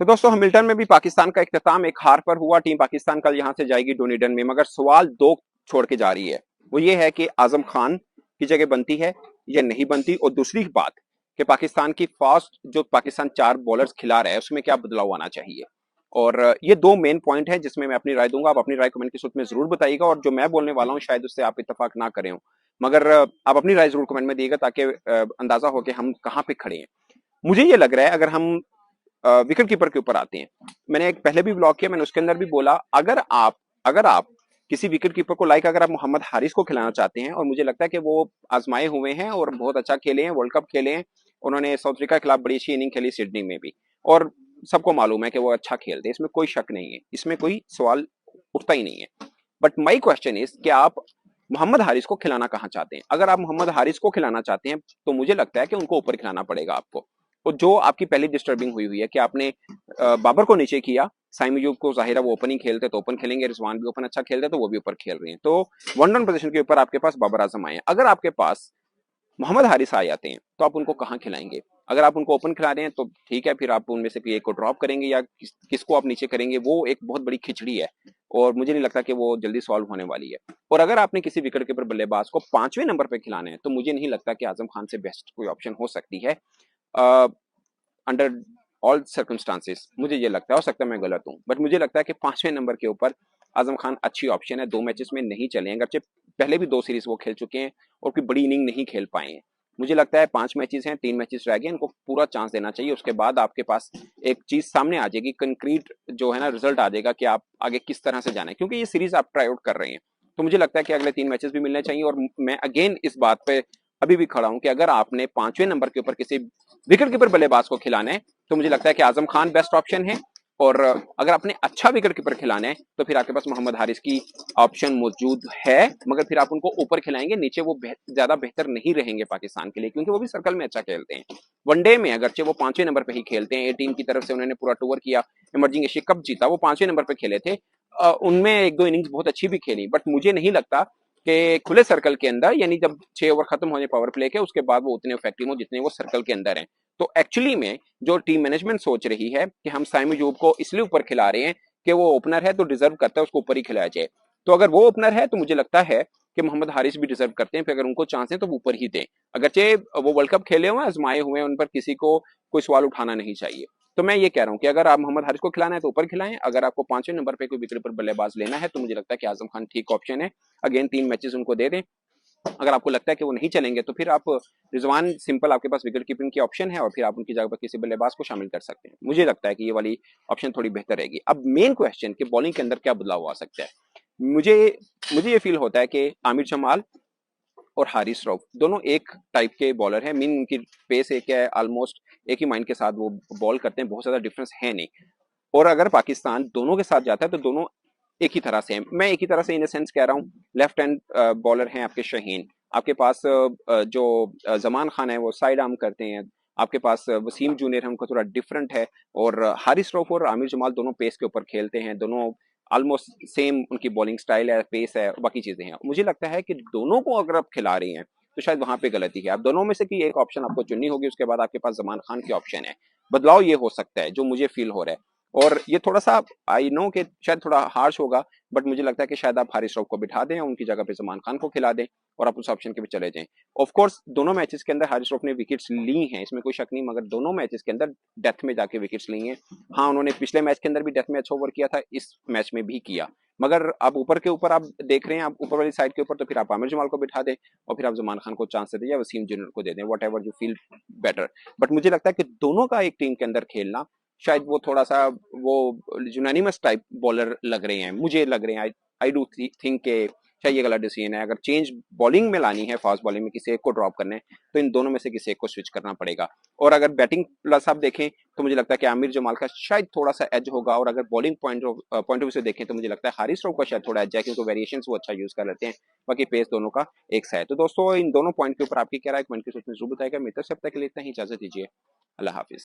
तो दोस्तों हैमिल्टन में भी पाकिस्तान का इख्तिताम एक हार पर हुआ। टीम पाकिस्तान कल यहां से जाएगी डोनेडन में, मगर सवाल दो छोड़ के जा रही है। वो ये है कि आजम खान की जगह बनती है या नहीं बनती, और दूसरी बात कि पाकिस्तान की फास्ट जो पाकिस्तान 4 बॉलर्स खिला रहा है उसमें क्या बदलाव आना चाहिए। और ये दो मेन पॉइंट है जिसमें मैं अपनी राय दूंगा। आप अपनी राय कमेंट की सूरत में जरूर बताइएगा, और जो मैं बोलने वाला हूँ शायद उससे आप इत्तेफाक ना करें हो, मगर आप अपनी राय जरूर कमेंट में दिएगा ताकि अंदाजा हो कि हम कहाँ पे खड़े हैं। मुझे ये लग रहा है, अगर हम विकेट कीपर के ऊपर आते हैं, मैंने एक पहले भी ब्लॉग किया, मैंने उसके अंदर भी बोला, अगर आप किसी विकेट कीपर को अगर आप मोहम्मद हारिस को खिलाना चाहते हैं, और मुझे लगता है कि वो आजमाए हुए हैं और बहुत अच्छा खेले हैं, वर्ल्ड कप खेले हैं, उन्होंने साउथ अफ्रीका के खिलाफ बड़ी अच्छी इनिंग खेली सिडनी में भी, और सबको मालूम है कि वो अच्छा खेलते हैं, इसमें कोई शक नहीं है, इसमें कोई सवाल उठता ही नहीं है। बट माई क्वेश्चन इज कि आप मोहम्मद हारिस को खिलाना कहाँ चाहते हैं। अगर आप मोहम्मद हारिस को खिलाना चाहते हैं तो मुझे लगता है कि उनको ऊपर खिलाना पड़ेगा आपको। और जो आपकी पहली डिस्टर्बिंग हुई है कि आपने बाबर को नीचे किया, साइम अयूब को जाहिर है वो ओपनिंग खेलते तो ओपन खेलेंगे, रिजवान भी ओपन अच्छा खेलते तो वो भी ऊपर खेल रहे हैं, तो वन डाउन पोजीशन के ऊपर आपके पास बाबर आजम आए हैं। अगर आपके पास मोहम्मद हारिस आ जाते हैं तो आप उनको कहाँ खिलाएंगे। अगर आप उनको ओपन खिला रहे हैं तो ठीक है, फिर आप उनमें से एक को ड्रॉप करेंगे या किसको आप नीचे करेंगे, वो एक बहुत बड़ी खिचड़ी है और मुझे नहीं लगता कि वो जल्दी सॉल्व होने वाली है। और अगर आपने किसी विकेट कीपर बल्लेबाज को 5वें नंबर पे खिलाना है तो मुझे नहीं लगता कि आजम खान से बेस्ट कोई ऑप्शन हो सकती है अंडर ऑल सर्कमस्टांसेस। मुझे ये लगता है, हो सकता है मैं गलत हूँ, बट मुझे लगता है कि 5वें नंबर के ऊपर आजम खान अच्छी ऑप्शन है। 2 मैचेस में नहीं चले हैं, अगरचे पहले भी 2 सीरीज वो खेल चुके हैं और कोई बड़ी इनिंग नहीं खेल पाए हैं। मुझे लगता है 5 मैचेस हैं, 3 मैचेस रह गए, इनको पूरा चांस देना चाहिए। उसके बाद आपके पास एक चीज सामने आ जाएगी, कंक्रीट जो है ना रिजल्ट आ जाएगा कि आप आगे किस तरह से जाना है, क्योंकि ये सीरीज आप ट्राई आउट कर रहे हैं। तो मुझे लगता है कि अगले 3 मैचेस भी मिलने चाहिए। और मैं अगेन इस बात पे अभी भी खड़ा हूं कि अगर आपने 5वें नंबर के ऊपर किसी विकेट कीपर बल्लेबाज को खिलाना है तो मुझे लगता है कि आजम खान बेस्ट ऑप्शन है। और अगर आपने अच्छा विकेट कीपर खिलाना है तो फिर आपके पास मोहम्मद हारिस की ऑप्शन मौजूद है, मगर फिर आप उनको ऊपर खिलाएंगे, नीचे वो ज्यादा बेहतर नहीं रहेंगे पाकिस्तान के लिए, क्योंकि वो भी सर्कल में अच्छा खेलते हैं। वनडे में अगरचे वो 5वें नंबर पे ही खेलते हैं, टीम की तरफ से उन्होंने पूरा टूर किया, इमर्जिंग एशिया कप जीता, वो 5वें नंबर पे खेले थे। उनमें 1-2 इनिंग्स बहुत अच्छी भी खेली, बट मुझे नहीं लगता कि खुले सर्कल के अंदर, यानी जब 6 ओवर खत्म होने पावर प्ले के उसके बाद वो उतने इफेक्टिव हो जितने वो सर्कल के अंदर हैं। तो एक्चुअली में जो टीम मैनेजमेंट सोच रही है कि हम साइम अयूब को इसलिए ऊपर खिला रहे हैं कि वो ओपनर है तो डिजर्व करता है उसको ऊपर ही खिलाया जाए। तो अगर वो ओपनर है तो मुझे लगता है कि मोहम्मद हारिस भी डिजर्व करते हैं, फिर अगर उनको चांस है तो वो ऊपर ही दें। अगरचे वो वर्ल्ड कप खेले हुए हैं, आजमाए हुए हैं, उन पर किसी को कोई सवाल उठाना नहीं चाहिए। तो मैं ये कह रहा हूँ कि अगर आप मोहम्मद हारिस को खिलाना है तो ऊपर खिलाएं, अगर आपको 5वें नंबर पे कोई विकेट पर बल्लेबाज लेना है तो मुझे लगता है कि आजम खान ठीक ऑप्शन है। अगेन 3 मैचेस उनको दे दें। अगर आपको लगता है कि वो नहीं चलेंगे तो फिर आप रिजवान सिंपल आपके पास विकेट कीपिंग की ऑप्शन है और फिर आप उनकी जगह पर किसी बल्लेबाज को शामिल कर सकते हैं। मुझे लगता है कि ये वाली ऑप्शन थोड़ी बेहतर रहेगी। अब मेन क्वेश्चन कि बॉलिंग के अंदर क्या बदलाव आ सकता है। मुझे मुझे ये फील होता है कि आमिर जमाल और हारिस रऊफ दोनों एक टाइप के बॉलर हैं, मीन उनकी पेस एक है, ऑलमोस्ट एक ही माइंड के साथ वो बॉल करते हैं, बहुत ज्यादा डिफरेंस है नहीं। और अगर पाकिस्तान दोनों के साथ जाता है तो दोनों एक ही तरह से हैं। मैं एक ही तरह से इन सेंस कह रहा हूँ, लेफ्ट हैंड बॉलर हैं आपके शहीन, आपके पास जो जमान खान है वो साइड आर्म करते हैं, आपके पास वसीम जूनियर है, उनका थोड़ा डिफरेंट है, और हारिस रऊफ और आमिर जमाल दोनों पेस के ऊपर खेलते हैं, दोनों ऑलमोस्ट सेम उनकी बॉलिंग स्टाइल है, पेस है, बाकी चीजें हैं। मुझे लगता है कि दोनों को अगर आप खिला रही हैं तो शायद वहां पे गलती है। आप दोनों में से कोई एक ऑप्शन आपको चुननी होगी, उसके बाद आपके पास जमान खान की ऑप्शन है। बदलाव ये हो सकता है जो मुझे फील हो रहा है, और ये थोड़ा सा आई नो कि शायद थोड़ा हार्श होगा, बट मुझे लगता है कि शायद आप हारिस रऊफ को बिठा दें, उनकी जगह पे जमान खान को खिला दें और आप उस ऑप्शन के भी चले जाएं। ऑफ कोर्स दोनों मैचेस के अंदर हारिस रऊफ ने विकेट्स ली हैं, इसमें कोई शक नहीं, मगर दोनों मैचेस के अंदर डेथ में जाके विकेट्स ली हैं। हाँ, उन्होंने पिछले मैच के अंदर भी डेथ में अच्छा ओवर किया था, इस मैच में भी किया, मगर आप ऊपर के ऊपर आप देख रहे हैं, आप ऊपर वाली साइड के ऊपर, तो फिर आप आमिर जमाल को बिठा दें और फिर आप जमान खान को चांस दे दें या वसीम जूनियर को दे दें, what ever you feel better. But मुझे लगता है कि दोनों का एक टीम के अंदर खेलना शायद वो थोड़ा सा वो यूनानिमस टाइप बॉलर लग रहे हैं, मुझे लग रहे हैं। आई डू थिंक के शायद ये गलत डिसीजन है। अगर चेंज बॉलिंग में लानी है, फास्ट बॉलिंग में किसी एक को ड्रॉप करना है तो इन दोनों में से किसी एक को स्विच करना पड़ेगा। और अगर बैटिंग प्लस आप देखें तो मुझे लगता है कि आमिर जमाल का शायद थोड़ा सा एज होगा, और अगर बॉलिंग पॉइंट ऑफ व्यू से देखें तो मुझे लगता है हारिस रऊफ का शायद थोड़ा एज है, क्योंकि वेरिएशन वो अच्छा यूज कर लेते हैं, बाकी पेस दोनों का एक सा है। तो दोस्तों इन दोनों पॉइंट के ऊपर आपकी क्या राय, कमेंट के सेक्शन में जरूर बताएगा। मेरी तरफ से अब तक के लिए इतना ही, इजाजत दीजिए, अल्लाह हाफिज।